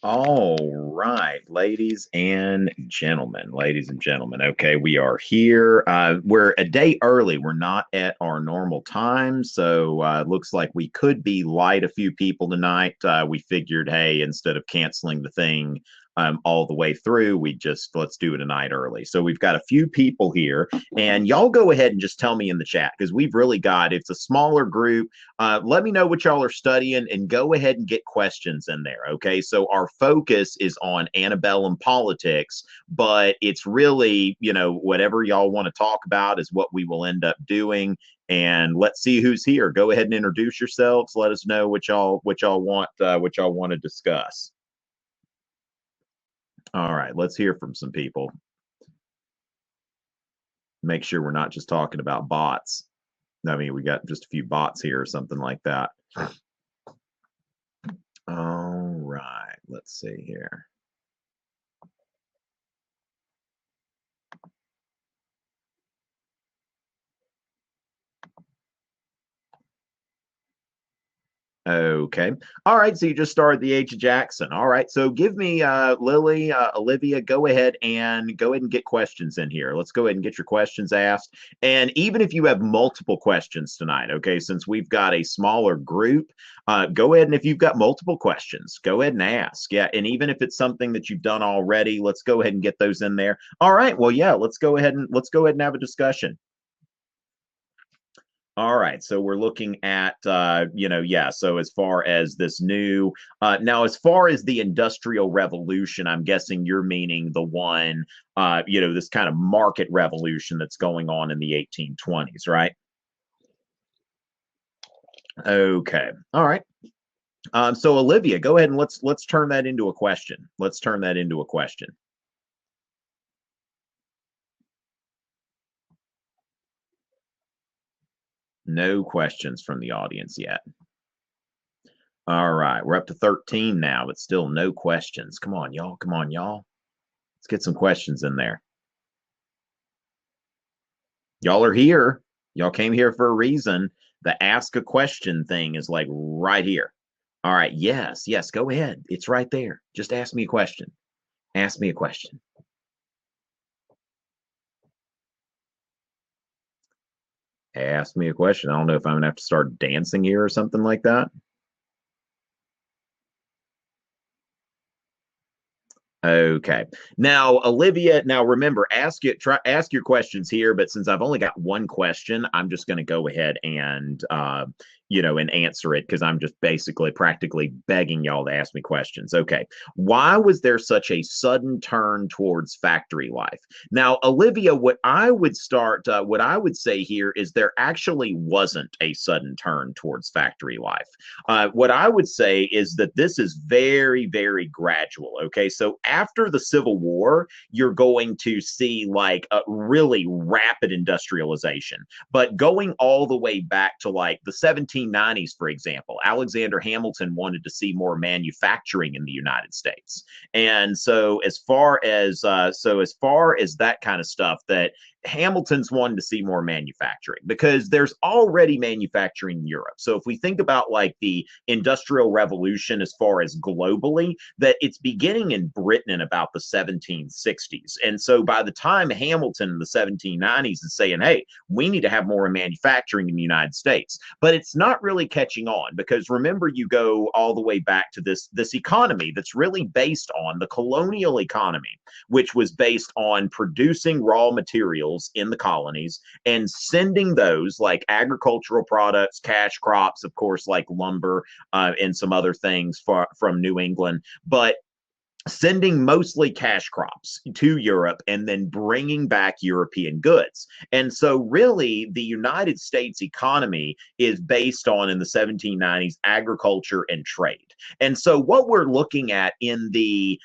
All right, ladies and gentlemen. Okay, we are here. We're a day early. We're not at our normal time, so it looks like we could be light a few people tonight. We figured, hey, instead of canceling the thing all the way through, let's do it a night early. So we've got a few people here, and y'all go ahead and just tell me in the chat because it's a smaller group. Let me know what y'all are studying and go ahead and get questions in there. Okay. So our focus is on antebellum politics, but it's really, whatever y'all want to talk about is what we will end up doing. And let's see who's here. Go ahead and introduce yourselves. Let us know what y'all want to discuss. All right, let's hear from some people. Make sure we're not just talking about bots. I mean, we got just a few bots here or something like that. All right, let's see here. Okay. All right. So you just started the Age of Jackson. All right. So give me Lily, Olivia, go ahead and get questions in here. Let's go ahead and get your questions asked. And even if you have multiple questions tonight, okay, since we've got a smaller group, go ahead and if you've got multiple questions, go ahead and ask. Yeah. And even if it's something that you've done already, let's go ahead and get those in there. All right. Well, yeah, let's go ahead and have a discussion. All right, so we're looking at, so as far as this new, now as far as the Industrial Revolution, I'm guessing you're meaning the one, this kind of market revolution that's going on in the 1820s, right? Okay, all right. So Olivia, go ahead and let's turn that into a question. Let's turn that into a question. No questions from the audience yet. All right, we're up to 13 now, but still no questions. Come on, y'all. Come on, y'all. Let's get some questions in there. Y'all are here. Y'all came here for a reason. The ask a question thing is like right here. All right. Yes. Yes. Go ahead. It's right there. Just ask me a question. Ask me a question. Ask me a question. I don't know if I'm going to have to start dancing here or something like that. Okay. Now, Olivia, now remember, ask your questions here, but since I've only got one question, I'm just going to go ahead and and answer it because I'm just basically practically begging y'all to ask me questions. Okay. Why was there such a sudden turn towards factory life? Now, Olivia, what I would say here is there actually wasn't a sudden turn towards factory life. What I would say is that this is very, very gradual. Okay. So after the Civil War, you're going to see like a really rapid industrialization. But going all the way back to like the 1790s, for example, Alexander Hamilton wanted to see more manufacturing in the United States. And so as far as that kind of stuff, that Hamilton's wanted to see more manufacturing because there's already manufacturing in Europe. So if we think about like the Industrial Revolution as far as globally, that it's beginning in Britain in about the 1760s. And so by the time Hamilton in the 1790s is saying, hey, we need to have more manufacturing in the United States, but it's not really catching on because remember, you go all the way back to this economy that's really based on the colonial economy, which was based on producing raw materials in the colonies and sending those like agricultural products, cash crops, of course, like lumber and some other things from New England, but sending mostly cash crops to Europe and then bringing back European goods. And so really the United States economy is based on in the 1790s agriculture and trade. And so what we're looking at in the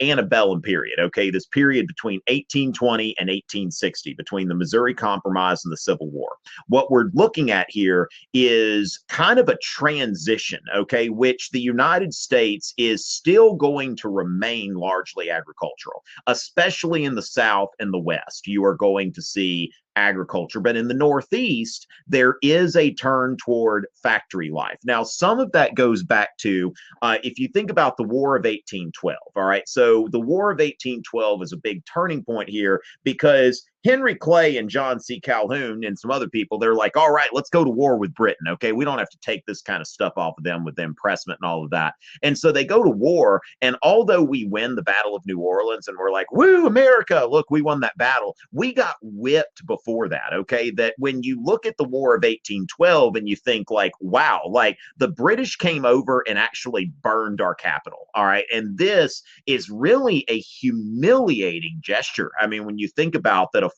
antebellum period, okay, this period between 1820 and 1860, between the Missouri Compromise and the Civil War, what we're looking at here is kind of a transition, okay, which the United States is still going to remain largely agricultural, especially in the South and the West. You are going to see agriculture. But in the Northeast, there is a turn toward factory life. Now, some of that goes back to, if you think about the War of 1812, all right, so the War of 1812 is a big turning point here because Henry Clay and John C. Calhoun and some other people, they're like, all right, let's go to war with Britain. Okay, we don't have to take this kind of stuff off of them with the impressment and all of that. And so they go to war. And although we win the Battle of New Orleans and we're like, woo, America, look, we won that battle, we got whipped before that. Okay, that when you look at the War of 1812 and you think like, wow, like the British came over and actually burned our capital. All right. And this is really a humiliating gesture. I mean, when you think about that, a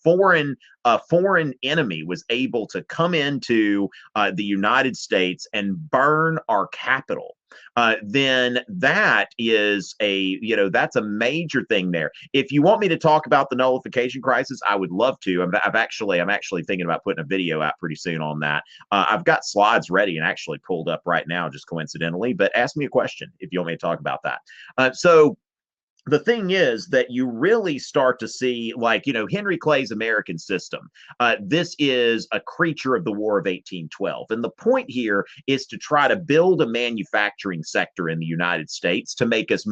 foreign enemy was able to come into the United States and burn our capital, then that is that's a major thing there. If you want me to talk about the nullification crisis, I would love to. I'm actually thinking about putting a video out pretty soon on that. I've got slides ready and actually pulled up right now, just coincidentally. But ask me a question if you want me to talk about that. So the thing is that you really start to see, like, Henry Clay's American system. This is a creature of the War of 1812. And the point here is to try to build a manufacturing sector in the United States to make us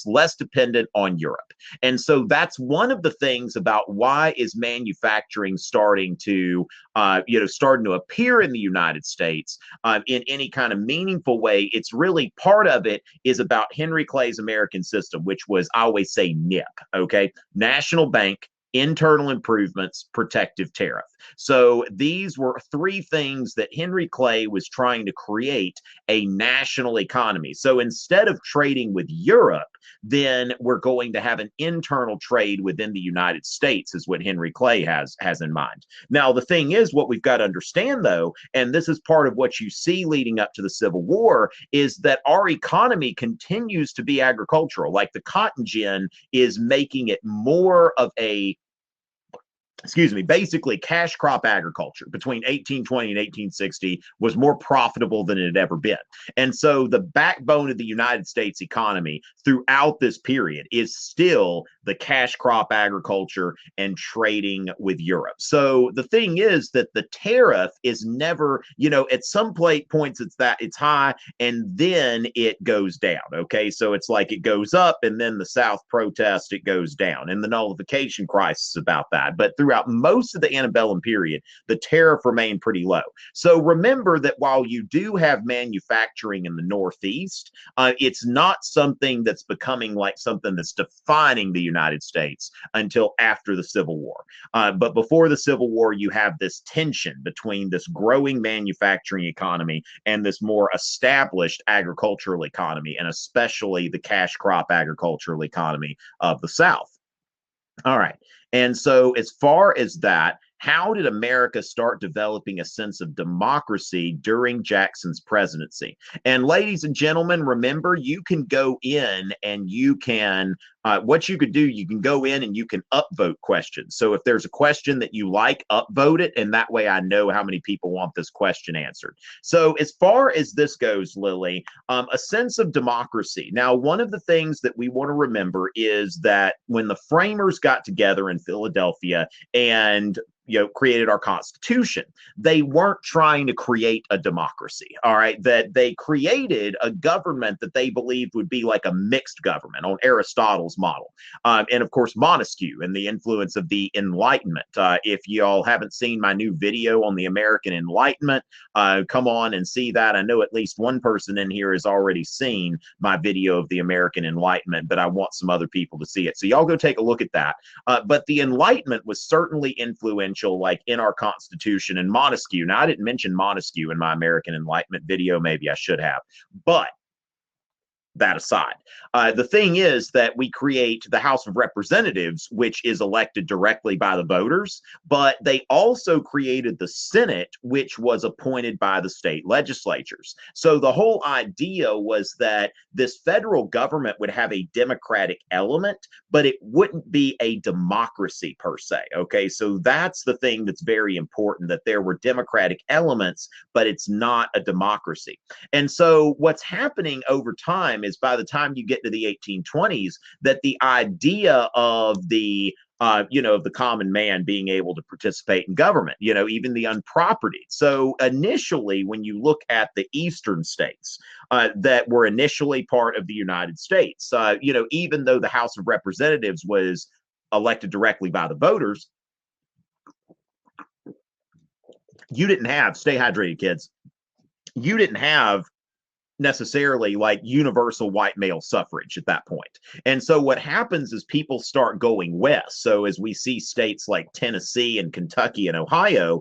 less dependent on Europe. And so that's one of the things about why is manufacturing starting to appear in the United States in any kind of meaningful way. It's really part of it is about Henry Clay's American system, which was, I always say, NIP, okay? National Bank, internal improvements, protective tariff. So these were three things that Henry Clay was trying to create a national economy. So instead of trading with Europe, then we're going to have an internal trade within the United States, is what Henry Clay has in mind. Now, the thing is, what we've got to understand, though, and this is part of what you see leading up to the Civil War, is that our economy continues to be agricultural. Like the cotton gin is making it more of basically cash crop agriculture between 1820 and 1860 was more profitable than it had ever been. And so the backbone of the United States economy throughout this period is still the cash crop agriculture and trading with Europe. So the thing is that the tariff is never, at some points it's high and then it goes down. Okay. So it's like it goes up and then the South protest, it goes down. And the nullification crisis is about that. But throughout most of the antebellum period, the tariff remained pretty low. So remember that while you do have manufacturing in the Northeast, it's not something that's becoming like something that's defining the United States until after the Civil War. But before the Civil War, you have this tension between this growing manufacturing economy and this more established agricultural economy, and especially the cash crop agricultural economy of the South. All right. And so as far as that, how did America start developing a sense of democracy during Jackson's presidency? And ladies and gentlemen, remember, you can go in and you can, what you could do, you can go in and you can upvote questions. So if there's a question that you like, upvote it. And that way I know how many people want this question answered. So as far as this goes, Lily, a sense of democracy. Now, one of the things that we want to remember is that when the framers got together in Philadelphia and created our Constitution, they weren't trying to create a democracy. All right, that they created a government that they believed would be like a mixed government on Aristotle's model, and of course Montesquieu and the influence of the Enlightenment. If y'all haven't seen my new video on the American Enlightenment, come on and see that. I know at least one person in here has already seen my video of the American Enlightenment, but I want some other people to see it. So y'all go take a look at that. But the Enlightenment was certainly influential, like in our Constitution. And Montesquieu, now I didn't mention Montesquieu in my American Enlightenment video, maybe I should have, but that aside, the thing is that we create the House of Representatives, which is elected directly by the voters, but they also created the Senate, which was appointed by the state legislatures. So the whole idea was that this federal government would have a democratic element, but it wouldn't be a democracy per se. Okay, so that's the thing that's very important, that there were democratic elements, but it's not a democracy. And so what's happening over time is by the time you get to the 1820s, that the idea of the of the common man being able to participate in government, even the unpropertied. So initially, when you look at the eastern states that were initially part of the United States, even though the House of Representatives was elected directly by the voters, you didn't have, stay hydrated, kids, you didn't have necessarily like universal white male suffrage at that point. And so what happens is people start going west. So as we see states like Tennessee and Kentucky and Ohio,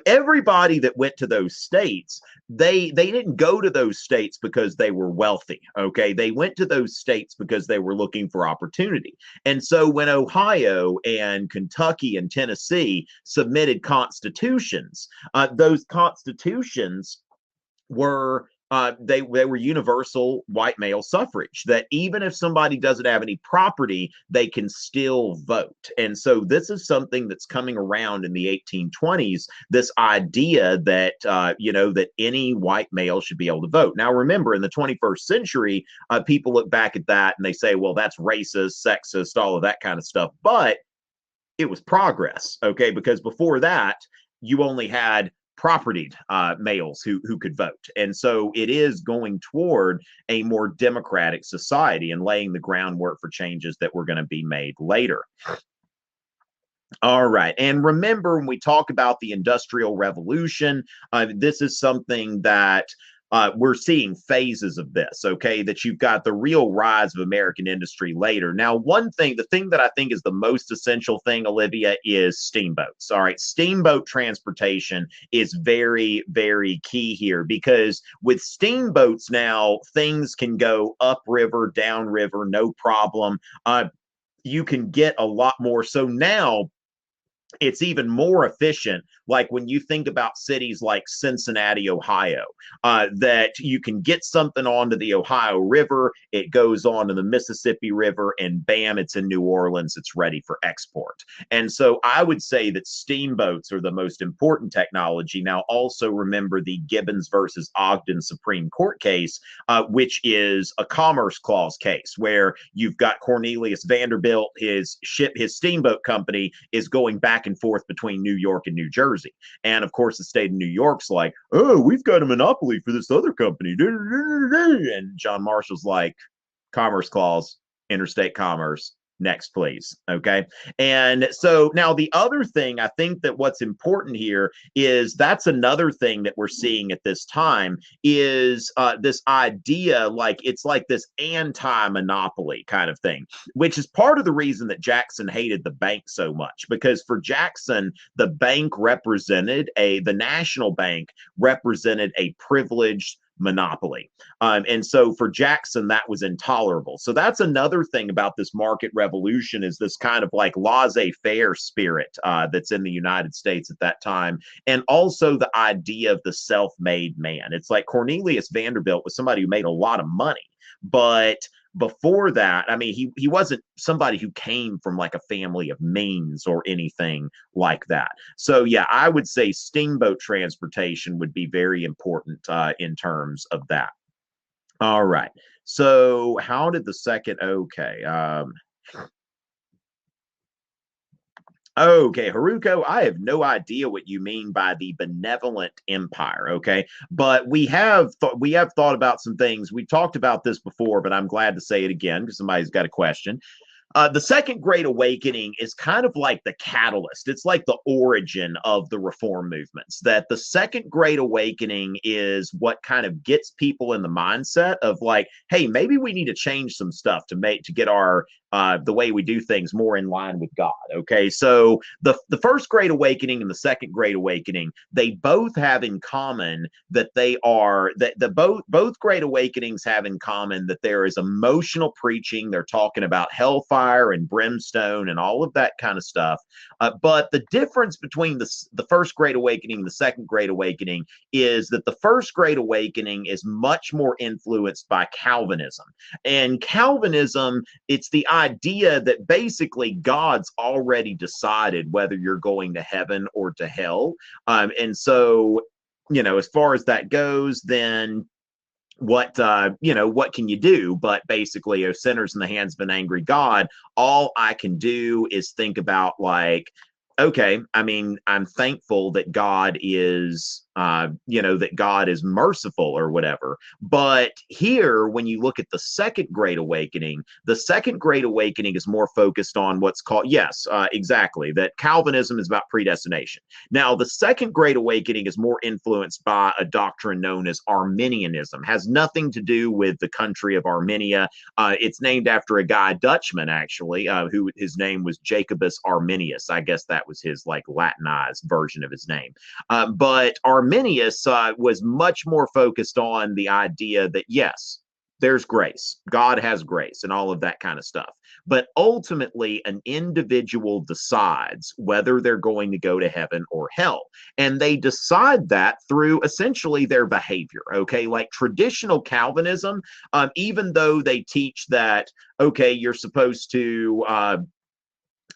everybody that went to those states, they didn't go to those states because they were wealthy. Okay, they went to those states because they were looking for opportunity. And so when Ohio and Kentucky and Tennessee submitted constitutions, those constitutions were they were universal white male suffrage, that even if somebody doesn't have any property, they can still vote. And so this is something that's coming around in the 1820s, this idea that, that any white male should be able to vote. Now, remember, in the 21st century, people look back at that and they say, well, that's racist, sexist, all of that kind of stuff. But it was progress, okay? Because before that, you only had propertied males who could vote. And so it is going toward a more democratic society and laying the groundwork for changes that were going to be made later. All right. And remember, when we talk about the Industrial Revolution, this is something that we're seeing phases of this, okay, that you've got the real rise of American industry later. Now, the thing that I think is the most essential thing, Olivia, is steamboats. All right. Steamboat transportation is very, very key here, because with steamboats now, things can go upriver, downriver, no problem. You can get a lot more. So now, it's even more efficient. Like when you think about cities like Cincinnati, Ohio, that you can get something onto the Ohio River, it goes on to the Mississippi River, and bam, it's in New Orleans, it's ready for export. And so I would say that steamboats are the most important technology. Now, also remember the Gibbons versus Ogden Supreme Court case, which is a Commerce Clause case, where you've got Cornelius Vanderbilt, his steamboat company is going back and forth between New York and New Jersey. And of course, the state of New York's like, oh, we've got a monopoly for this other company. And John Marshall's like, Commerce Clause, interstate commerce. Next, please. Okay. And so now the other thing, I think that what's important here is that's another thing that we're seeing at this time is this idea, like it's like this anti-monopoly kind of thing, which is part of the reason that Jackson hated the bank so much, because for Jackson, the bank represented the national bank represented a privileged monopoly. And so for Jackson, that was intolerable. So that's another thing about this market revolution, is this kind of like laissez-faire spirit that's in the United States at that time. And also the idea of the self-made man. It's like Cornelius Vanderbilt was somebody who made a lot of money, but before that, I mean, he wasn't somebody who came from like a family of means or anything like that. So yeah, I would say steamboat transportation would be very important in terms of that. All right. So how did the second? Okay. Okay, Haruko, I have no idea what you mean by the benevolent empire, okay? But we have thought about some things. We talked about this before, but I'm glad to say it again because somebody's got a question. The Second Great Awakening is kind of like the catalyst. It's like the origin of the reform movements. That the Second Great Awakening is what kind of gets people in the mindset of like, hey, maybe we need to change some stuff to get our the way we do things more in line with God. Okay, so the First Great Awakening and the Second Great Awakening, they both have in common that both Great Awakenings have in common that there is emotional preaching. They're talking about hellfire and brimstone and all of that kind of stuff. But the difference between the First Great Awakening and the Second Great Awakening is that the First Great Awakening is much more influenced by Calvinism. And Calvinism, it's the idea that basically God's already decided whether you're going to heaven or to hell. And so, as far as that goes, then what can you do? But basically, sinners in the hands of an angry God. All I can do is think about, like, okay, I mean, I'm thankful that God is, that God is merciful or whatever. But here, when you look at the Second Great Awakening, the Second Great Awakening is more focused on what's called, yes, exactly, that Calvinism is about predestination. Now, the Second Great Awakening is more influenced by a doctrine known as Arminianism. Has nothing to do with the country of Armenia. It's named after a guy, Dutchman, actually, who his name was Jacobus Arminius. I guess that was his like Latinized version of his name. But Arminius was much more focused on the idea that, yes, there's grace. God has grace and all of that kind of stuff. But ultimately, an individual decides whether they're going to go to heaven or hell. And they decide that through essentially their behavior. Okay. Like traditional Calvinism, even though they teach that, okay, you're supposed to,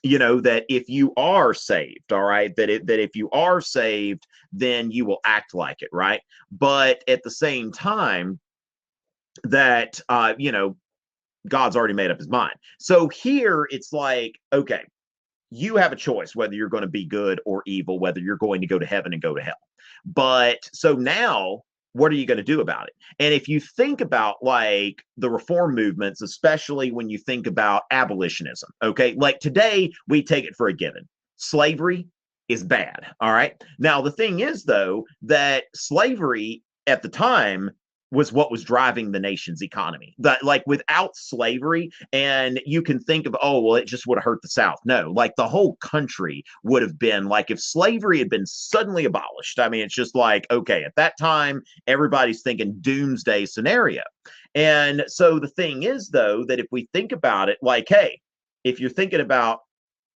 that if you are saved, all right, that if you are saved, then you will act like it, right? But at the same time, that God's already made up his mind. So here it's like, okay, you have a choice whether you're going to be good or evil, whether you're going to go to heaven and go to hell. But so now, what are you going to do about it? And if you think about like the reform movements, especially when you think about abolitionism, okay, like today we take it for a given. Slavery is bad. All right. Now, the thing is, though, that slavery at the time was what was driving the nation's economy. That, like, without slavery, and you can think of, oh, well, it just would have hurt the South. No, like the whole country would have been like, if slavery had been suddenly abolished. I mean, it's just like, okay, at that time, everybody's thinking doomsday scenario. And so the thing is, though, that if we think about it, like, hey, if you're thinking about,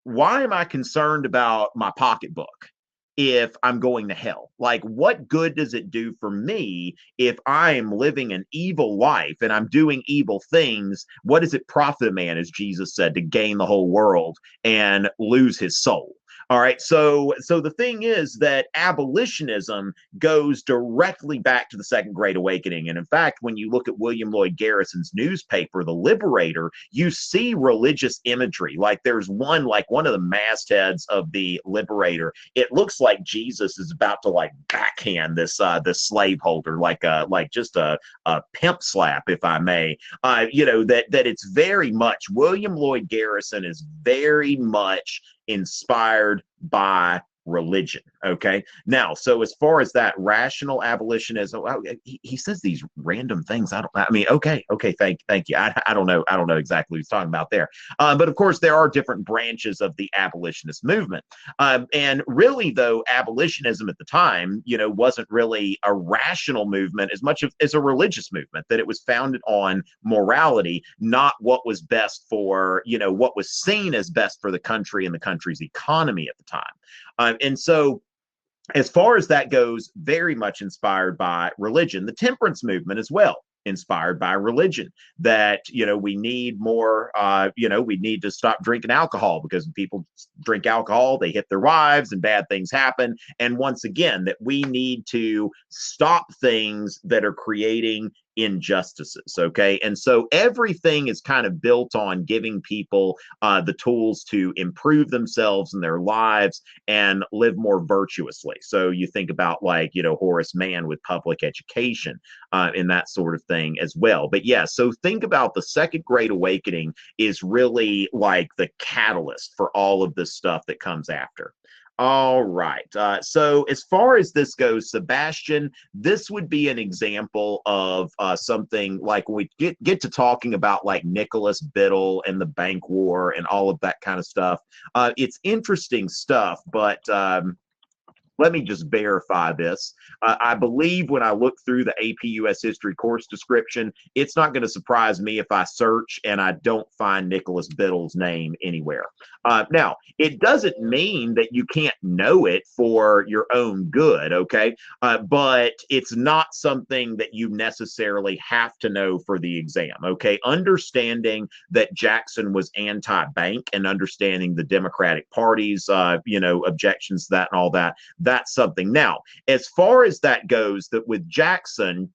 why am I concerned about my pocketbook if I'm going to hell? Like, what good does it do for me if I am living an evil life and I'm doing evil things? What does it profit a man, as Jesus said, to gain the whole world and lose his soul? All right. So the thing is that abolitionism goes directly back to the Second Great Awakening. And in fact, when you look at William Lloyd Garrison's newspaper, The Liberator, you see religious imagery. Like there's one of the mastheads of The Liberator. It looks like Jesus is about to like backhand this slaveholder, like just a pimp slap, if I may. That it's very much, William Lloyd Garrison is very much inspired by religion. Okay. Now, so as far as that rational abolitionism, he says these random things. Okay. Thank you. I don't know exactly what he's talking about there. But of course, there are different branches of the abolitionist movement. And really, though, abolitionism at the time, wasn't really a rational movement as much as a religious movement, that it was founded on morality, not what was best for, what was seen as best for the country and the country's economy at the time. And so, as far as that goes, very much inspired by religion. The temperance movement as well, inspired by religion, that we need more, we need to stop drinking alcohol, because when people drink alcohol, they hit their wives and bad things happen. And once again, that we need to stop things that are creating injustices. Okay. And so everything is kind of built on giving people the tools to improve themselves and their lives and live more virtuously. So you think about like, Horace Mann with public education and that sort of thing as well. But yeah, so think about the Second Great Awakening is really like the catalyst for all of this stuff that comes after. All right. So as far as this goes, Sebastian, this would be an example of something like when we get to talking about like Nicholas Biddle and the bank war and all of that kind of stuff. It's interesting stuff, but let me just verify this. I believe when I look through the APUS history course description, it's not going to surprise me if I search and I don't find Nicholas Biddle's name anywhere. Now, it doesn't mean that you can't know it for your own good, okay? But it's not something that you necessarily have to know for the exam, okay? Understanding that Jackson was anti-bank and understanding the Democratic Party's, objections to that and all that, that's something. Now, as far as that goes, that with Jackson,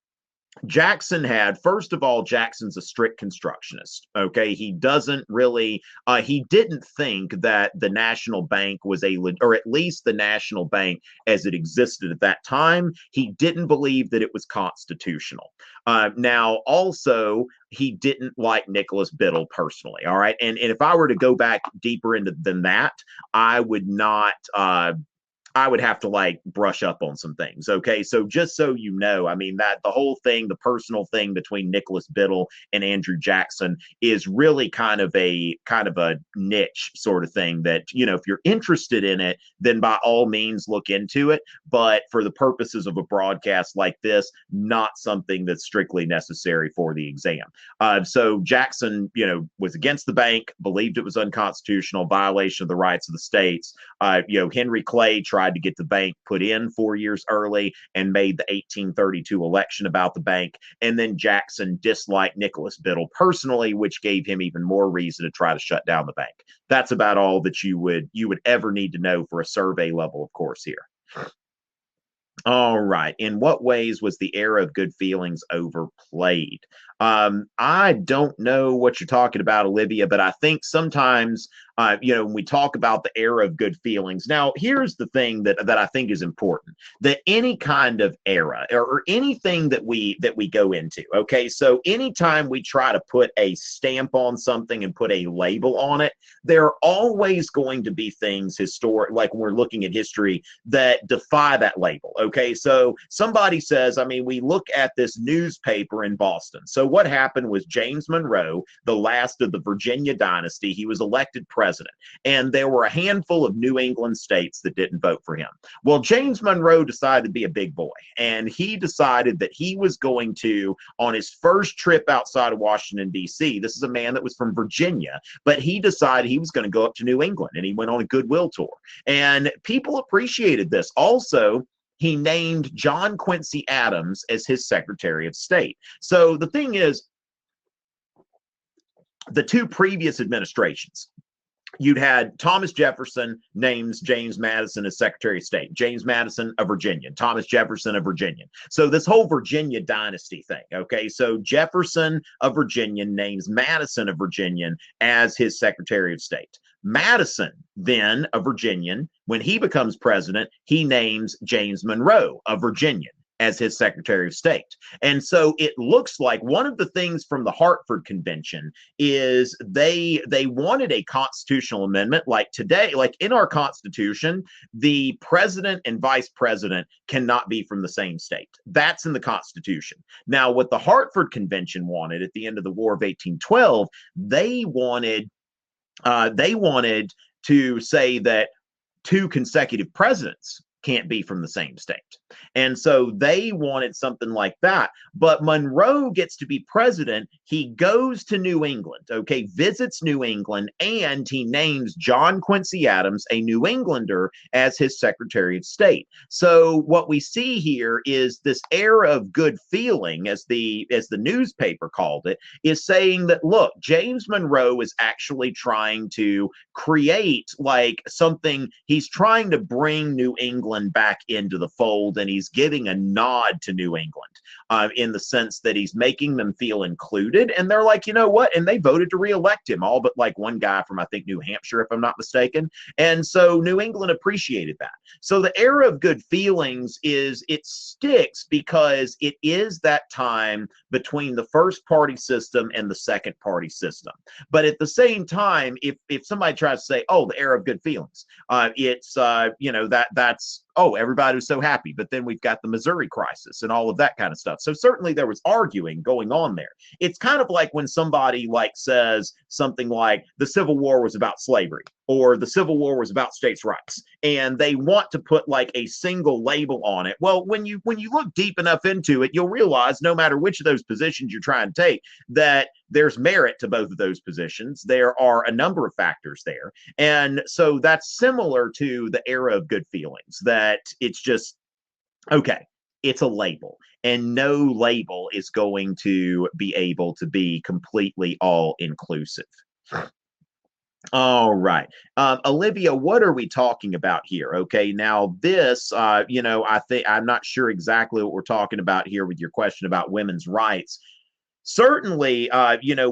Jackson had, first of all, Jackson's a strict constructionist. Okay. He doesn't really, he didn't think that the national bank was or at least the national bank as it existed at that time, he didn't believe that it was constitutional. Now, also, he didn't like Nicholas Biddle personally. All right. And if I were to go back deeper into than that, I would not, I would have to like brush up on some things. Okay. So just so you know, I mean, that the whole thing, the personal thing between Nicholas Biddle and Andrew Jackson is really kind of a niche sort of thing that, you know, if you're interested in it, then by all means look into it. But for the purposes of a broadcast like this, not something that's strictly necessary for the exam. So Jackson, you know, was against the bank, believed it was unconstitutional, violation of the rights of the states. You know, Henry Clay tried to get the bank put in 4 years early and made the 1832 election about the bank. And then Jackson disliked Nicholas Biddle personally, which gave him even more reason to try to shut down the bank. That's about all that you would ever need to know for a survey level of course here. All right. In what ways was the era of good feelings overplayed? I don't know what you're talking about, Olivia, but I think sometimes, you know, when we talk about the era of good feelings, now here's the thing that I think is important: that any kind of era or anything that we go into, okay, so anytime we try to put a stamp on something and put a label on it, there are always going to be things historic, like when we're looking at history, that defy that label. Okay, so somebody says, I mean, we look at this newspaper in Boston. So what happened was James Monroe, the last of the Virginia dynasty, he was elected president, and there were a handful of New England states that didn't vote for him. Well, James Monroe decided to be a big boy, and he decided that he was going to, on his first trip outside of Washington, D.C., this is a man that was from Virginia, but he decided he was going to go up to New England, and he went on a goodwill tour. And people appreciated this. Also, he named John Quincy Adams as his Secretary of State. So the thing is, the two previous administrations, you'd had Thomas Jefferson names James Madison as Secretary of State. James Madison, a Virginian. Thomas Jefferson, a Virginian. So this whole Virginia dynasty thing, okay? So Jefferson, a Virginian, names Madison, a Virginian, as his Secretary of State. Madison, then a Virginian, when he becomes president, he names James Monroe, a Virginian, as his Secretary of State. And so it looks like one of the things from the Hartford Convention is they wanted a constitutional amendment like today, like in our Constitution, the president and vice president cannot be from the same state. That's in the Constitution. Now, what the Hartford Convention wanted at the end of the War of 1812, they wanted to say that two consecutive presidents can't be from the same state. And so they wanted something like that. But Monroe gets to be president. He goes to New England, okay, visits New England, and he names John Quincy Adams, a New Englander, as his Secretary of State. So what we see here is this era of good feeling, as the newspaper called it, is saying that, look, James Monroe is actually trying to create like something, he's trying to bring New England back into the fold, and he's giving a nod to New England in the sense that he's making them feel included. And they're like, you know what? And they voted to reelect him, all but like one guy from, I think, New Hampshire, if I'm not mistaken. And so New England appreciated that. So the era of good feelings it sticks because it is that time between the first party system and the second party system. But at the same time, if somebody tries to say, oh, the era of good feelings, it's you know, that's, oh, everybody was so happy. But then we've got the Missouri crisis and all of that kind of stuff. So certainly there was arguing going on there. It's kind of like when somebody like says something like the Civil War was about slavery or the Civil War was about states' rights, and they want to put like a single label on it. Well, when you look deep enough into it, you'll realize no matter which of those positions you're trying to take, that there's merit to both of those positions. There are a number of factors there. And so that's similar to the era of good feelings, that it's just, okay, it's a label, and no label is going to be able to be completely all inclusive. All right. Olivia, what are we talking about here? Okay, now this, I think I'm not sure exactly what we're talking about here with your question about women's rights. Certainly,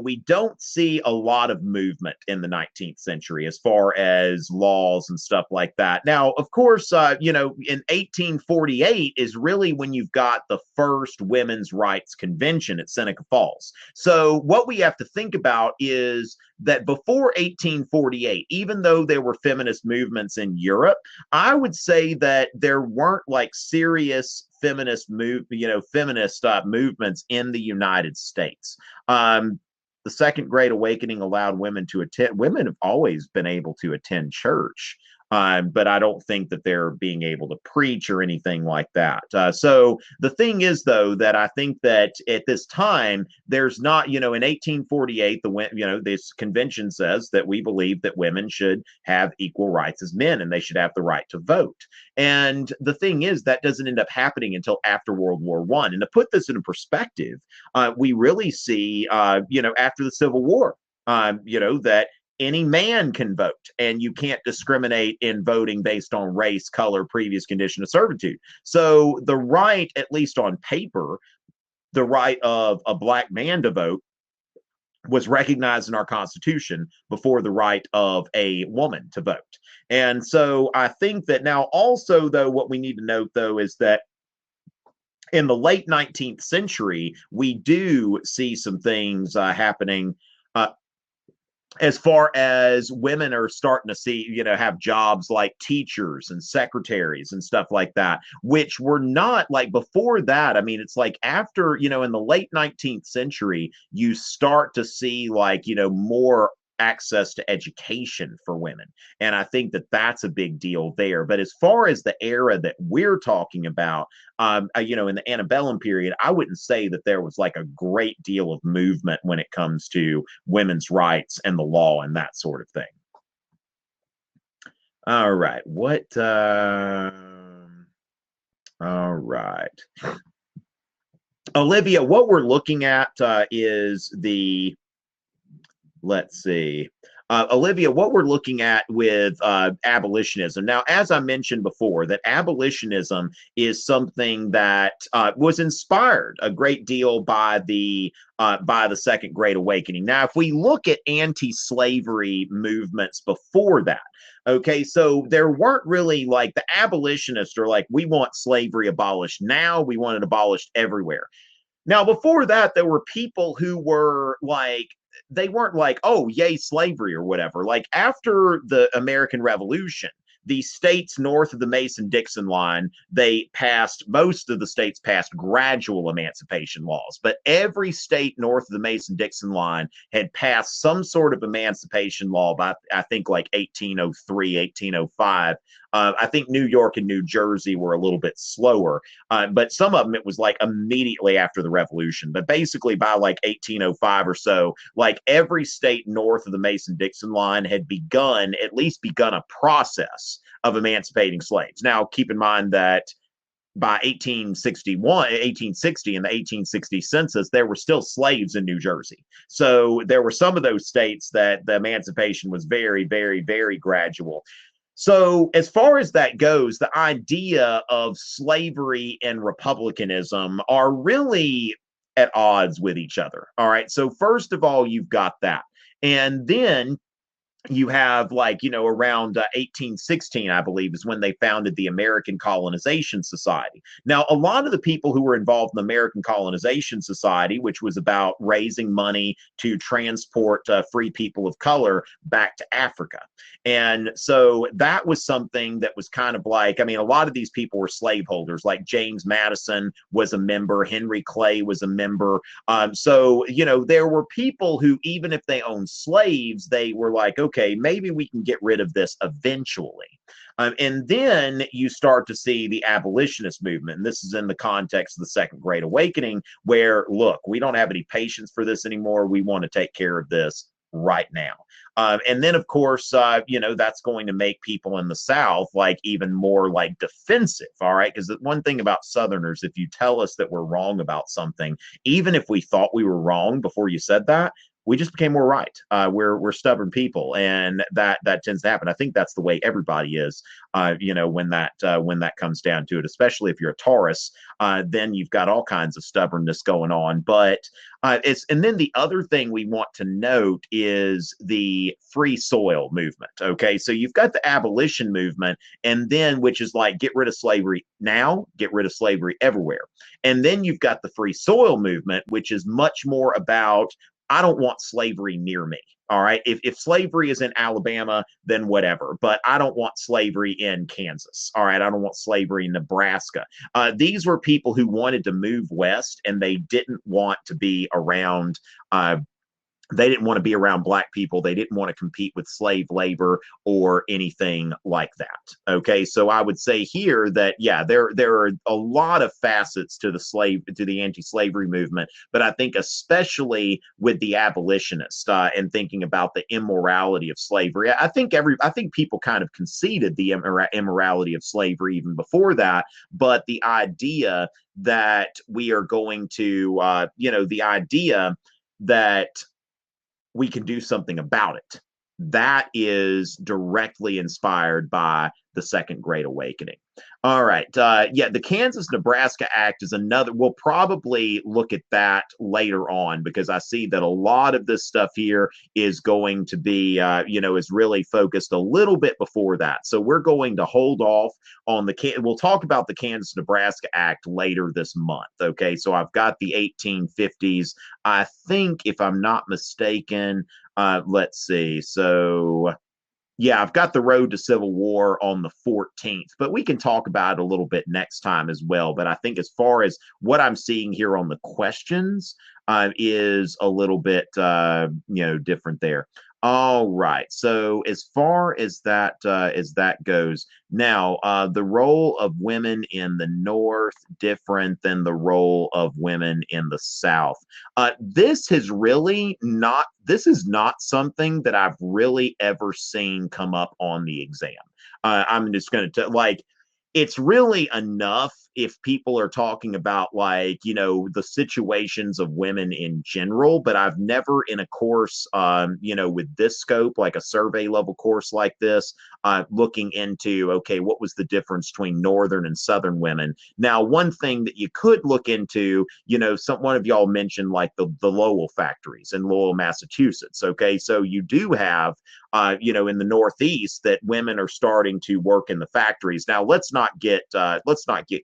we don't see a lot of movement in the 19th century as far as laws and stuff like that. Now, of course, in 1848 is really when you've got the first women's rights convention at Seneca Falls. So, what we have to think about is that before 1848, even though there were feminist movements in Europe, I would say that there weren't like serious feminist movements in the United States. The Second Great Awakening allowed women to attend. Women have always been able to attend church, but I don't think that they're being able to preach or anything like that. So the thing is, though, that I think that at this time, there's not, in 1848, this convention says that we believe that women should have equal rights as men and they should have the right to vote. And the thing is, that doesn't end up happening until after World War One. And to put this in perspective, we really see, after the Civil War, that any man can vote and you can't discriminate in voting based on race, color, previous condition of servitude. So the right, at least on paper, the right of a black man to vote was recognized in our Constitution before the right of a woman to vote. And so I think that now also, though, what we need to note, though, is that in the late 19th century, we do see some things happening as far as women are starting to see, have jobs like teachers and secretaries and stuff like that, which were not like before that. I mean, it's like after, in the late 19th century, you start to see like, more access to education for women. And I think that that's a big deal there. But as far as the era that we're talking about, in the antebellum period, I wouldn't say that there was like a great deal of movement when it comes to women's rights and the law and that sort of thing. All right. All right. Olivia, what we're looking at is let's see. Olivia, what we're looking at with abolitionism. Now, as I mentioned before, that abolitionism is something that was inspired a great deal by the Second Great Awakening. Now, if we look at anti-slavery movements before that, okay, so there weren't really like the abolitionists are like, we want slavery abolished now, we want it abolished everywhere. Now, before that, there were people who were like, they weren't like, oh, yay, slavery or whatever. Like after the American Revolution, the states north of the Mason-Dixon line, most of the states passed gradual emancipation laws, but every state north of the Mason-Dixon line had passed some sort of emancipation law by, I think, like 1803, 1805. I think New York and New Jersey were a little bit slower, but some of them it was like immediately after the revolution. But basically by like 1805 or so, like every state north of the Mason-Dixon line had at least begun a process of emancipating slaves. Now, keep in mind that by 1860 in the 1860 census, there were still slaves in New Jersey. So there were some of those states that the emancipation was very, very, very gradual. So, as far as that goes, the idea of slavery and republicanism are really at odds with each other. All right. So, first of all, you've got that. And then you have around 1816, I believe, is when they founded the American Colonization Society. Now, a lot of the people who were involved in the American Colonization Society, which was about raising money to transport free people of color back to Africa. And so that was something that was kind of like, I mean, a lot of these people were slaveholders, like James Madison was a member, Henry Clay was a member. So, there were people who, even if they owned slaves, they were like, okay, maybe we can get rid of this eventually. And then you start to see the abolitionist movement. And this is in the context of the Second Great Awakening, where, look, we don't have any patience for this anymore. We want to take care of this right now. And then, of course, that's going to make people in the South like even more like defensive. All right. Because the one thing about Southerners, if you tell us that we're wrong about something, even if we thought we were wrong before you said that, we just became more right. We're stubborn people, and that tends to happen. I think that's the way everybody is. When that comes down to it, especially if you're a Taurus, then you've got all kinds of stubbornness going on. But and then the other thing we want to note is the free soil movement. Okay, so you've got the abolition movement, and then which is like get rid of slavery now, get rid of slavery everywhere. And then you've got the free soil movement, which is much more about I don't want slavery near me. All right. If slavery is in Alabama, then whatever. But I don't want slavery in Kansas. All right. I don't want slavery in Nebraska. These were people who wanted to move west and they didn't want to be around they didn't want to be around black people. They didn't want to compete with slave labor or anything like that. Okay, so I would say here that yeah, there are a lot of facets to the anti-slavery movement, but I think especially with the abolitionists and thinking about the immorality of slavery, I think people kind of conceded the immorality of slavery even before that, but the idea that we are going to, the idea that we can do something about it. That is directly inspired by the Second Great Awakening. All right. The Kansas-Nebraska Act is another. We'll probably look at that later on because I see that a lot of this stuff here is going to be, is really focused a little bit before that. So we're going to hold off on we'll talk about the Kansas-Nebraska Act later this month. Okay. So I've got the 1850s. I think, if I'm not mistaken, let's see. So yeah, I've got the road to civil war on the 14th, but we can talk about it a little bit next time as well. But I think as far as what I'm seeing here on the questions is a little bit, different there. All right. So as far as that goes, now the role of women in the North different than the role of women in the South. This is not something that I've really ever seen come up on the exam. I'm just going to it's really enough if people are talking about the situations of women in general, but I've never in a course, with this scope, like a survey level course like this, looking into, okay, what was the difference between Northern and Southern women? Now, one thing that you could look into, one of y'all mentioned like the Lowell factories in Lowell, Massachusetts. Okay. So you do have, in the Northeast that women are starting to work in the factories. Now, let's not get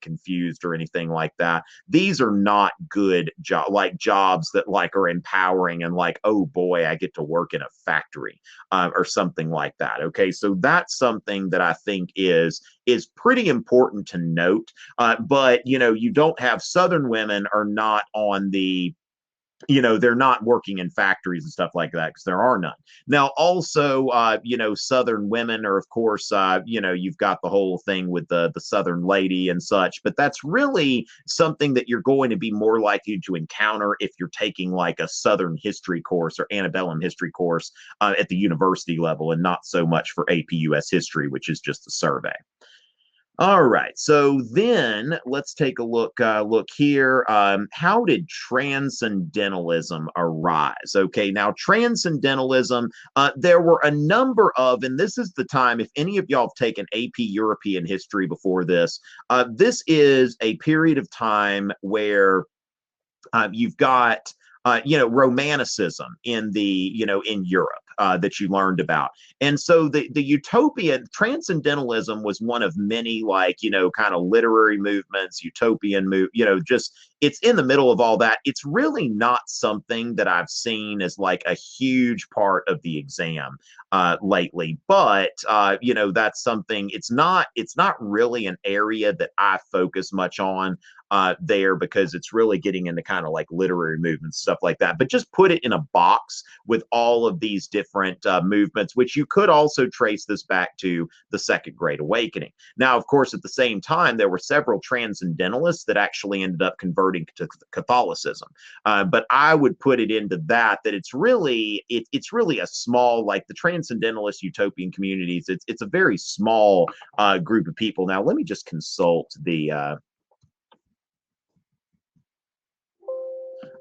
confused or anything like that. These are not good jobs that are empowering and oh boy, I get to work in a factory or something like that. Okay, so that's something that I think is pretty important to note. But you don't have Southern women are not on the they're not working in factories and stuff like that because there are none. Now, also, Southern women are, of course, you've got the whole thing with the Southern lady and such, but that's really something that you're going to be more likely to encounter if you're taking like a Southern history course or antebellum history course at the university level and not so much for APUS history, which is just a survey. All right, so then let's take a look here. How did Transcendentalism arise? Okay, now Transcendentalism, there were a number of, and this is the time, if any of y'all have taken AP European history before this, this is a period of time where you've got Romanticism in in Europe that you learned about. And so the Utopian Transcendentalism was one of many kind of literary movements, Utopian just it's in the middle of all that. It's really not something that I've seen as a huge part of the exam lately, but that's something. It's not really an area that I focus much on there because it's really getting into kind of literary movements, stuff like that. But just put it in a box with all of these different movements, which you could also trace this back to the Second Great Awakening. Now, of course, at the same time, there were several transcendentalists that actually ended up converting to Catholicism. But I would put it into that it's really a small, the transcendentalist utopian communities. It's a very small group of people. Now, let me just consult the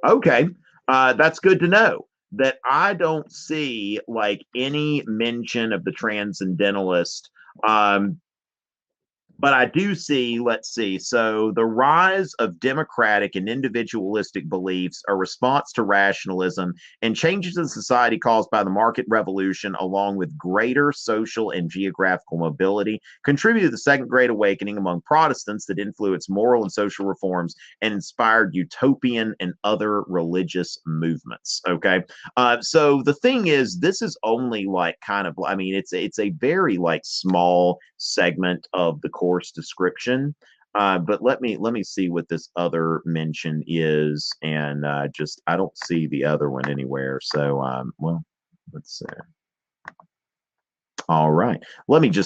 okay, that's good to know. that I don't see like any mention of the transcendentalist. Um, but I do see, let's see, so the rise of democratic and individualistic beliefs, a response to rationalism, and changes in society caused by the market revolution, along with greater social and geographical mobility, contributed to the Second Great Awakening among Protestants that influenced moral and social reforms and inspired utopian and other religious movements. Okay. So the thing is, this is only like kind of, I mean, it's a very like small segment of the course description. But let me see what this other mention is, and just I don't see the other one anywhere. So well, let's see. All right.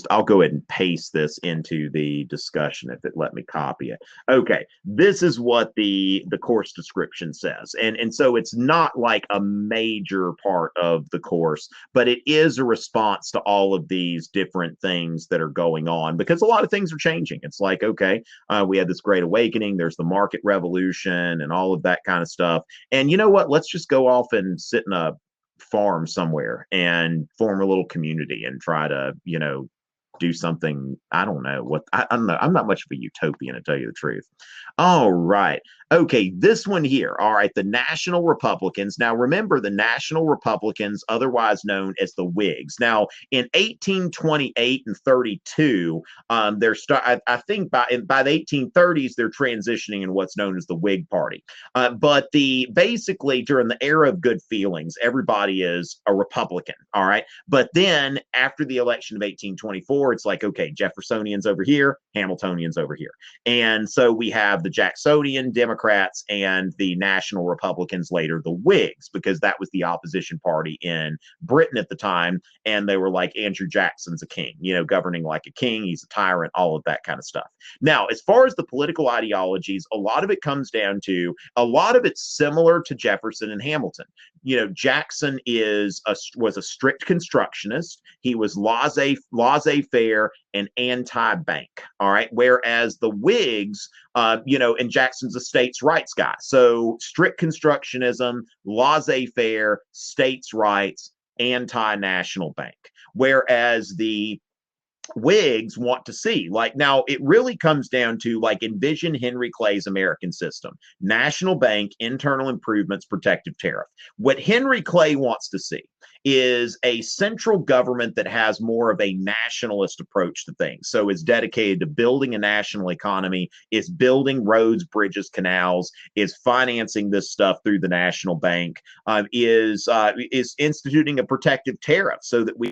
I'll go ahead and paste this into the discussion if it let me copy it. Okay. This is what the course description says. And so it's not like a major part of the course, but it is a response to all of these different things that are going on because a lot of things are changing. It's like, okay, we had this great awakening, there's the market revolution and all of that kind of stuff. And you know what? Let's just go off and sit in a farm somewhere and form a little community and try to, do something. I don't know what I don't know. I'm not much of a utopian, to tell you the truth. All right. Okay, this one here. All right, the National Republicans. Now remember the National Republicans, otherwise known as the Whigs. Now in 1828 and 32, I think by the 1830s they're transitioning in what's known as the Whig Party. But the basically during the era of good feelings, everybody is a Republican. All right, but then after the election of 1824, it's like, okay, Jeffersonians over here, Hamiltonians over here. And so we have the Jacksonian Democrats and the National Republicans, later the Whigs, because that was the opposition party in Britain at the time. And they were like, Andrew Jackson's a king, governing like a king. He's a tyrant, all of that kind of stuff. Now, as far as the political ideologies, a lot of it comes down to, a lot of it's similar to Jefferson and Hamilton. Jackson was a strict constructionist. He was laissez-faire and anti-bank. All right. Whereas the Whigs, and Jackson's a states' rights guy. So strict constructionism, laissez-faire, states' rights, anti-national bank. Whereas the Whigs want to see. Like, now it really comes down to like envision Henry Clay's American system: national bank, internal improvements, protective tariff. What Henry Clay wants to see is a central government that has more of a nationalist approach to things. So is dedicated to building a national economy, is building roads, bridges, canals, is financing this stuff through the national bank, is instituting a protective tariff so that we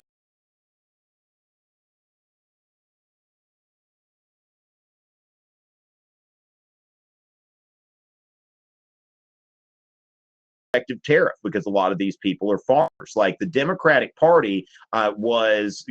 tariff, because a lot of these people are farmers. Like the Democratic Party was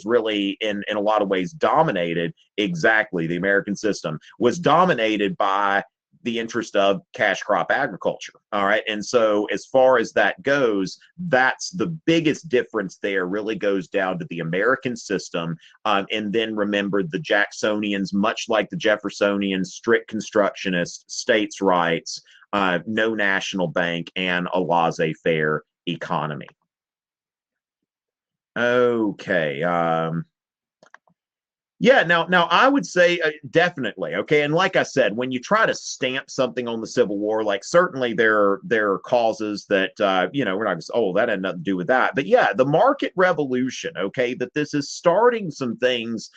really in a lot of ways dominated. Exactly, the American system was dominated by the interest of cash crop agriculture. All right. And so as far as that goes, that's the biggest difference there, really goes down to the American system. And then remember the Jacksonians, much like the Jeffersonians, strict constructionist, states' rights, no national bank, and a laissez-faire economy. Okay. Yeah, now I would say definitely. Okay, and like I said, when you try to stamp something on the Civil War, like certainly there are causes that we're not just, oh, that had nothing to do with that. But yeah, the market revolution, okay, that this is starting some things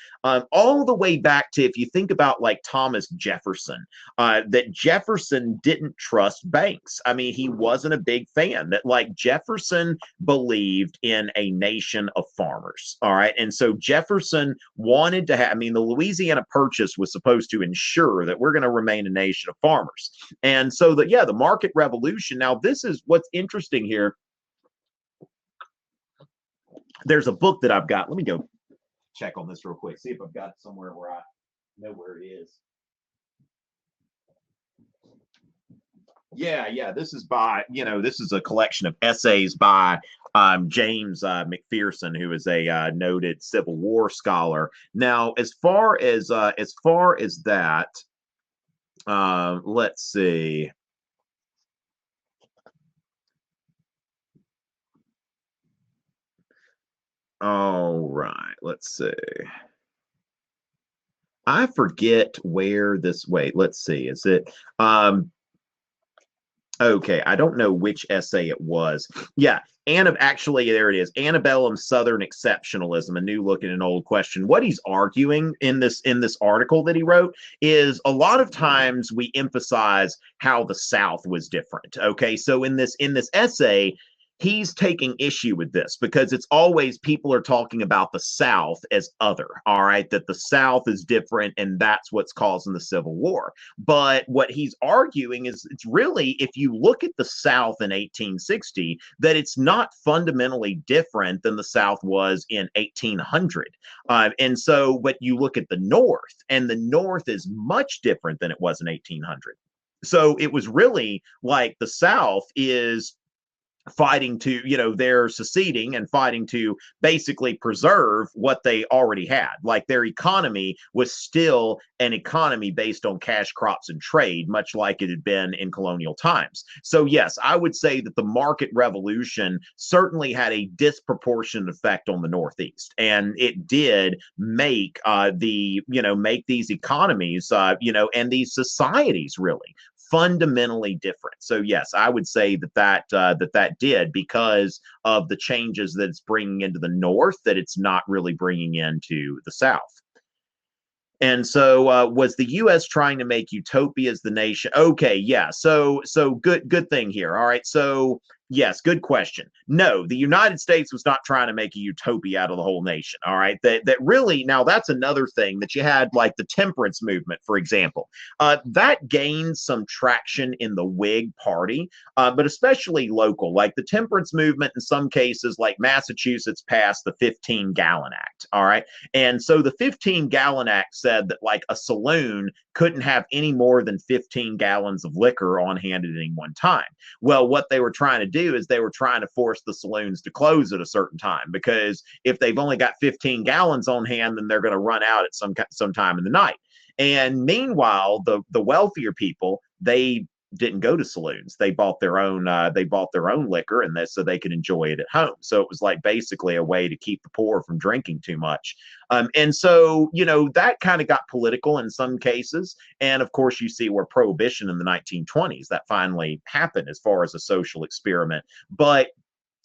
all the way back to, if you think about like Thomas Jefferson, that Jefferson didn't trust banks. I mean, he wasn't a big fan. That like Jefferson believed in a nation of farmers. All right, and so Jefferson wanted to have, I mean, the Louisiana Purchase was supposed to ensure that we're going to remain a nation of farmers. And so the market revolution. Now, this is what's interesting here. There's a book that I've got. Let me go check on this real quick, see if I've got it somewhere where I know where it is. Yeah. This is this is a collection of essays by James McPherson, who is a noted Civil War scholar. Now, as far as that, let's see. All right, let's see. I forget where this, wait, let's see. Is it okay, I don't know which essay it was. Yeah, actually there it is. Antebellum Southern Exceptionalism, a new look at an old question. What he's arguing in this article that he wrote is a lot of times we emphasize how the South was different. Okay, so in this essay, he's taking issue with this because it's always people are talking about the South as other, all right, that the South is different and that's what's causing the Civil War. But what he's arguing is it's really, if you look at the South in 1860, that it's not fundamentally different than the South was in 1800. And so, but you look at the North, and the North is much different than it was in 1800. So it was really like the South is fighting to, they're seceding and fighting to basically preserve what they already had. Like their economy was still an economy based on cash crops and trade, much like it had been in colonial times. So yes, I would say that the market revolution certainly had a disproportionate effect on the Northeast, and it did make make these economies, and these societies really fundamentally different. So yes, I would say that did, because of the changes that it's bringing into the North that it's not really bringing into the South. And so, was the U.S. trying to make utopias the nation? Okay, yeah. So good thing here. All right. So yes, good question. No, the United States was not trying to make a utopia out of the whole nation. All right. That really, now that's another thing that you had, like the temperance movement, for example. That gained some traction in the Whig Party, but especially local. Like the temperance movement in some cases, like Massachusetts passed the 15-gallon Act. All right. And so the 15-gallon Act said that like a saloon couldn't have any more than 15 gallons of liquor on hand at any one time. Well, what they were trying to do is they were trying to force the saloons to close at a certain time, because if they've only got 15 gallons on hand, then they're going to run out at some time in the night. And meanwhile, the wealthier people, they didn't go to saloons. They bought their own liquor, and so they could enjoy it at home. So it was like basically a way to keep the poor from drinking too much. And so, that kind of got political in some cases. And of course, you see where Prohibition in the 1920s, that finally happened as far as a social experiment. But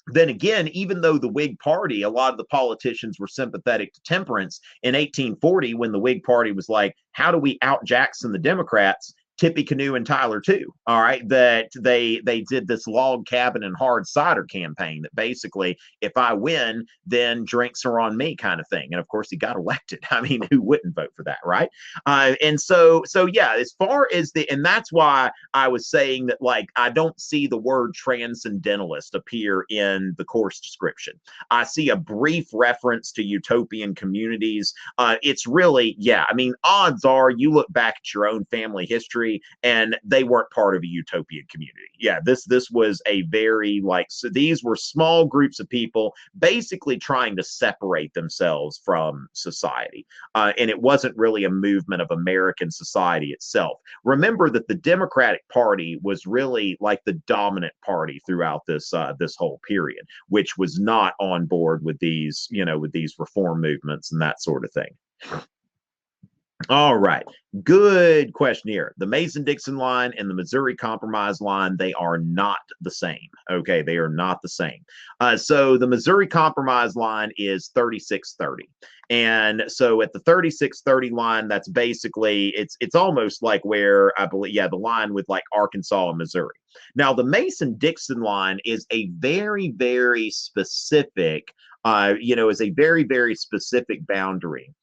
then again, even though the Whig Party, a lot of the politicians were sympathetic to temperance, in 1840, when the Whig Party was like, how do we out Jackson the Democrats? Tippecanoe and Tyler too. All right, that they did this log cabin and hard cider campaign that basically, if I win, then drinks are on me kind of thing. And of course, he got elected. I mean, who wouldn't vote for that, right? And so yeah, as far as and that's why I was saying that, like, I don't see the word transcendentalist appear in the course description. I see a brief reference to utopian communities. It's really, yeah, I mean, odds are you look back at your own family history, and they weren't part of a utopian community. Yeah, this was a very, so these were small groups of people basically trying to separate themselves from society. And it wasn't really a movement of American society itself. Remember that the Democratic Party was really like the dominant party throughout this whole period, which was not on board with these reform movements and that sort of thing. All right. Good question here. The Mason-Dixon line and the Missouri Compromise line, they are not the same. Okay, they are not the same. So the Missouri Compromise line is 3630. And so at the 3630 line, that's basically, it's almost like where I believe, yeah, the line with like Arkansas and Missouri. Now, the Mason-Dixon line is a very, very specific, is a very, very specific boundary.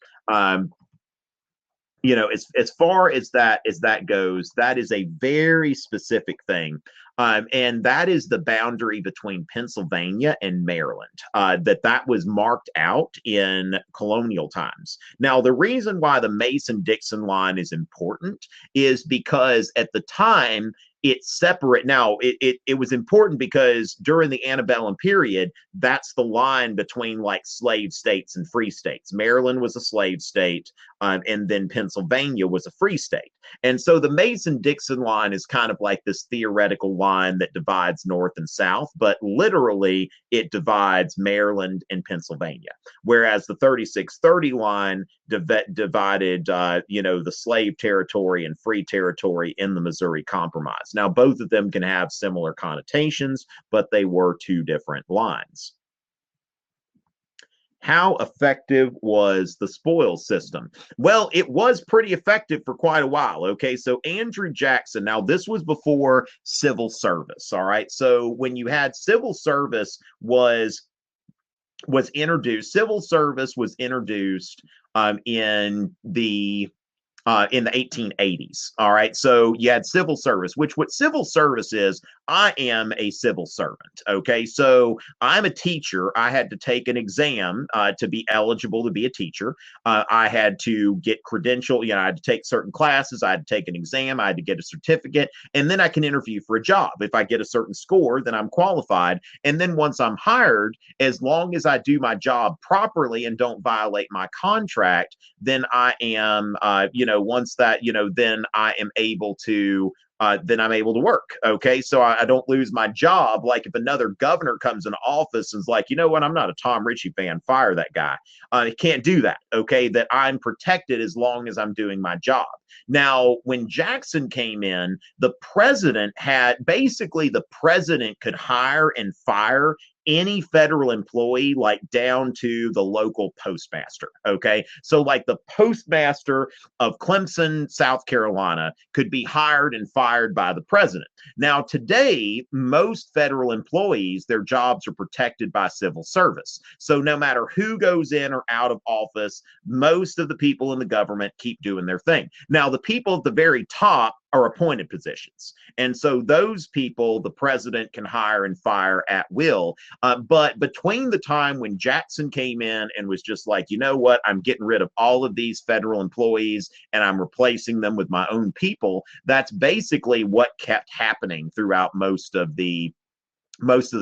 As far as that goes, that is a very specific thing. And that is the boundary between Pennsylvania and Maryland, that was marked out in colonial times. Now, the reason why the Mason-Dixon line is important is because at the time, it's separate. Now, it was important because during the antebellum period, that's the line between like slave states and free states. Maryland was a slave state, and then Pennsylvania was a free state. And so the Mason-Dixon line is kind of like this theoretical line that divides North and South, but literally it divides Maryland and Pennsylvania. Whereas the 3630 line divided, the slave territory and free territory in the Missouri Compromise. Now, both of them can have similar connotations, but they were two different lines. How effective was the spoils system? Well, it was pretty effective for quite a while. Okay, so Andrew Jackson, now this was before civil service. All right, so when you had civil service was introduced, civil service was introduced in the 1880s. All right. So you had civil service, which what civil service is, I am a civil servant. Okay. So I'm a teacher. I had to take an exam to be eligible to be a teacher. I had to get credential. I had to take certain classes. I had to take an exam. I had to get a certificate. And then I can interview for a job. If I get a certain score, then I'm qualified. And then once I'm hired, as long as I do my job properly and don't violate my contract, then I am, once that, then I am able to work. Okay. So I don't lose my job. Like if another governor comes into office and is like, you know what, I'm not a Tom Ritchie fan, fire that guy. Can't do that. Okay. That I'm protected as long as I'm doing my job. Now, when Jackson came in, the president could hire and fire any federal employee, like down to the local postmaster. Okay. So like the postmaster of Clemson, South Carolina could be hired and fired by the president. Now, today, most federal employees, their jobs are protected by civil service. So no matter who goes in or out of office, most of the people in the government keep doing their thing. Now, the people at the very top are appointed positions. And so those people, the president can hire and fire at will. But between the time when Jackson came in and was just like, you know what, I'm getting rid of all of these federal employees and I'm replacing them with my own people, that's basically what kept happening throughout most of the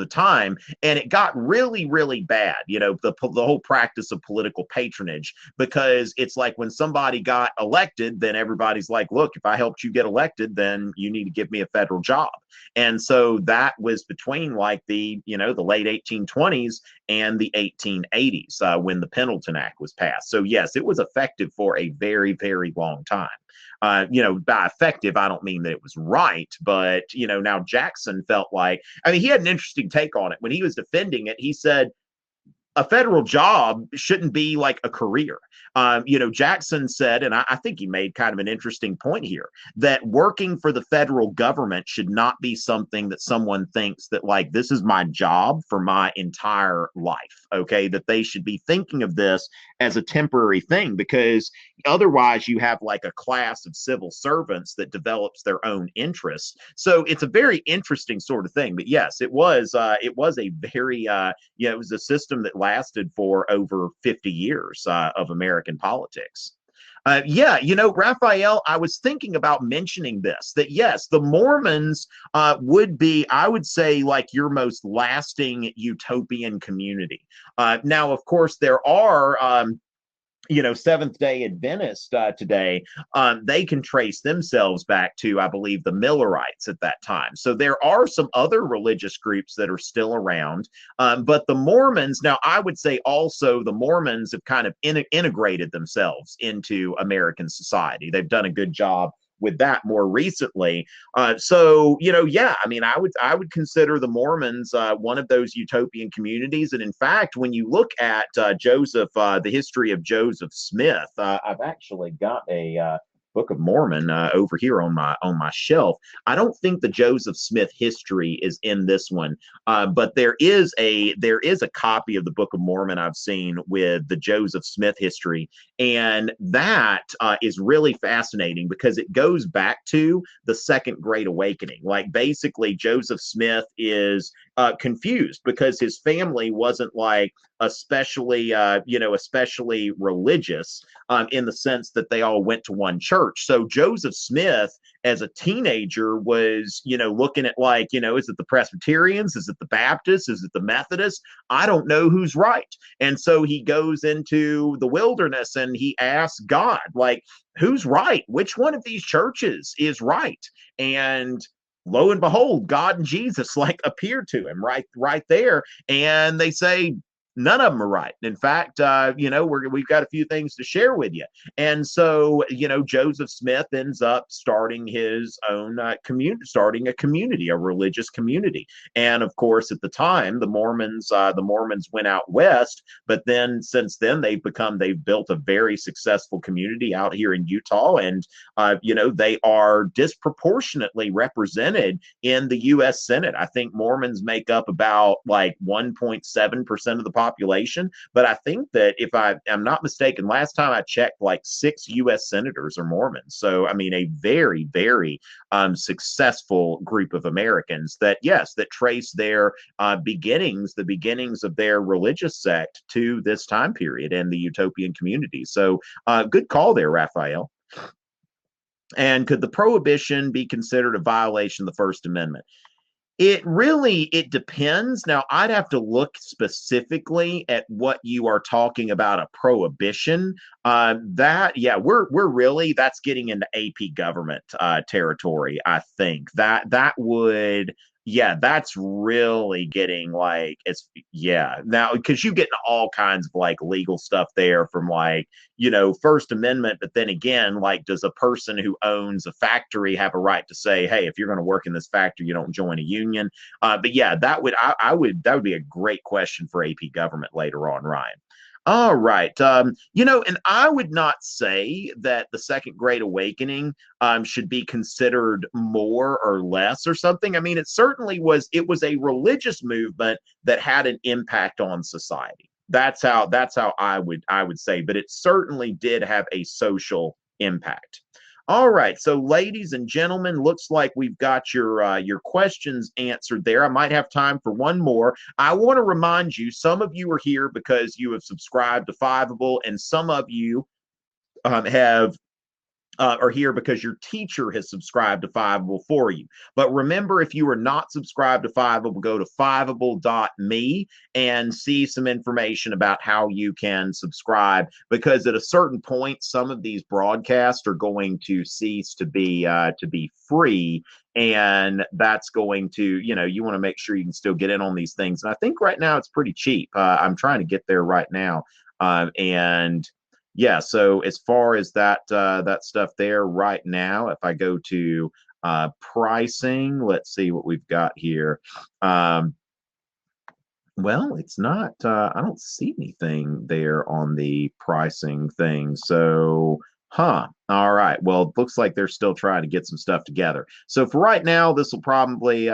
time. And it got really, really bad, the whole practice of political patronage, because it's like when somebody got elected, then everybody's like, look, if I helped you get elected, then you need to give me a federal job. And so that was between like the late 1820s and the 1880s when the Pendleton Act was passed. So yes, it was effective for a very, very long time. By effective, I don't mean that it was right, but, now Jackson felt like, he had an interesting take on it. When he was defending it, he said, a federal job shouldn't be like a career. Jackson said, and I think he made kind of an interesting point here, that working for the federal government should not be something that someone thinks that like, this is my job for my entire life. Okay. That they should be thinking of this as a temporary thing, because otherwise you have like a class of civil servants that develops their own interests. So it's a very interesting sort of thing. But yes, it was a very, it was a system that lasted for over 50 years of American politics. Raphael, I was thinking about mentioning this, that yes, the Mormons would be, I would say, like your most lasting utopian community. Now, of course, there are Seventh-day Adventists today, they can trace themselves back to, I believe, the Millerites at that time. So there are some other religious groups that are still around. But the Mormons, now I would say also the Mormons have kind of integrated themselves into American society. They've done a good job with that more recently. I would consider the Mormons one of those utopian communities. And in fact, when you look at the history of Joseph Smith, I've actually got a Book of Mormon over here on my shelf. I don't think the Joseph Smith history is in this one, but there is a copy of the Book of Mormon I've seen with the Joseph Smith history, and that is really fascinating because it goes back to the Second Great Awakening. Like basically, Joseph Smith is confused because his family wasn't like especially religious in the sense that they all went to one church. So Joseph Smith, as a teenager, was, looking at like, is it the Presbyterians? Is it the Baptists? Is it the Methodists? I don't know who's right. And so he goes into the wilderness and he asks God, like, who's right? Which one of these churches is right? And lo and behold, God and Jesus like appear to him right there, and they say none of them are right. In fact, we've got a few things to share with you. And so, Joseph Smith ends up starting his own community, starting a community, a religious community. And of course, at the time, the Mormons went out west. But then, since then, they've built a very successful community out here in Utah, and they are disproportionately represented in the U.S. Senate. I think Mormons make up about like 1.7% of the population, but I think that if I'm not mistaken, last time I checked, like 6 U.S. senators are Mormons. So, I mean, a very, very successful group of Americans that trace their beginnings of their religious sect to this time period and the Utopian community. So, good call there, Raphael. And could the prohibition be considered a violation of the First Amendment? It depends. Now, I'd have to look specifically at what you are talking about, a prohibition. We're really, that's getting into AP government territory. I think that would, that's really getting like, now, because you get into all kinds of like legal stuff there from like, First Amendment, but then again, like, does a person who owns a factory have a right to say, hey, if you're going to work in this factory, you don't join a union? That would be a great question for AP government later on, Ryan. All right. And I would not say that the Second Great Awakening should be considered more or less or something. I mean, it was a religious movement that had an impact on society. That's how I would say, but it certainly did have a social impact. All right, so ladies and gentlemen, looks like we've got your questions answered there. I might have time for one more. I want to remind you, some of you are here because you have subscribed to Fiveable, and some of you are here because your teacher has subscribed to Fiveable for you. But remember, if you are not subscribed to Fiveable, go to fiveable.me and see some information about how you can subscribe, because at a certain point, some of these broadcasts are going to cease to be free. And that's going to, you want to make sure you can still get in on these things. And I think right now it's pretty cheap. I'm trying to get there right now. So as far as that stuff there right now, if I go to pricing, let's see what we've got here. Well, it's not, I don't see anything there on the pricing thing. So, all right. Well, it looks like they're still trying to get some stuff together. So for right now, this will probably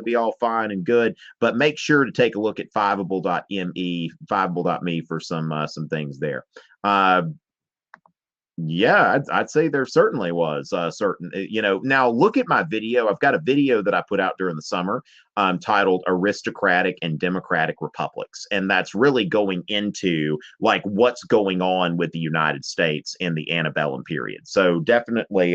be all fine and good, but make sure to take a look at fiveable.me for some things there. I'd say there certainly was certain, now look at my video. I've got a video that I put out during the summer titled Aristocratic and Democratic Republics. And that's really going into like what's going on with the United States in the antebellum period. So definitely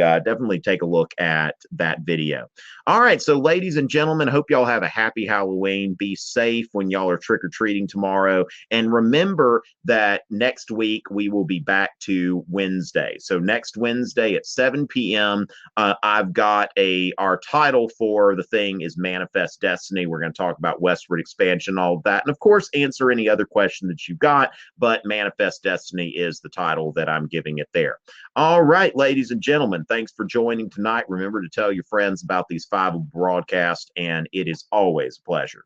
take a look at that video. All right. So ladies and gentlemen, hope y'all have a happy Halloween. Be safe when y'all are trick-or-treating tomorrow. And remember that next week we will be back to Wednesday. So next Wednesday at 7 p.m., I've got our title for the thing is Manifest Destiny. We're going to talk about westward expansion, all of that. And of course, answer any other question that you've got, but Manifest Destiny is the title that I'm giving it there. All right, ladies and gentlemen, thanks for joining tonight. Remember to tell your friends about these Fiveable broadcasts, and it is always a pleasure.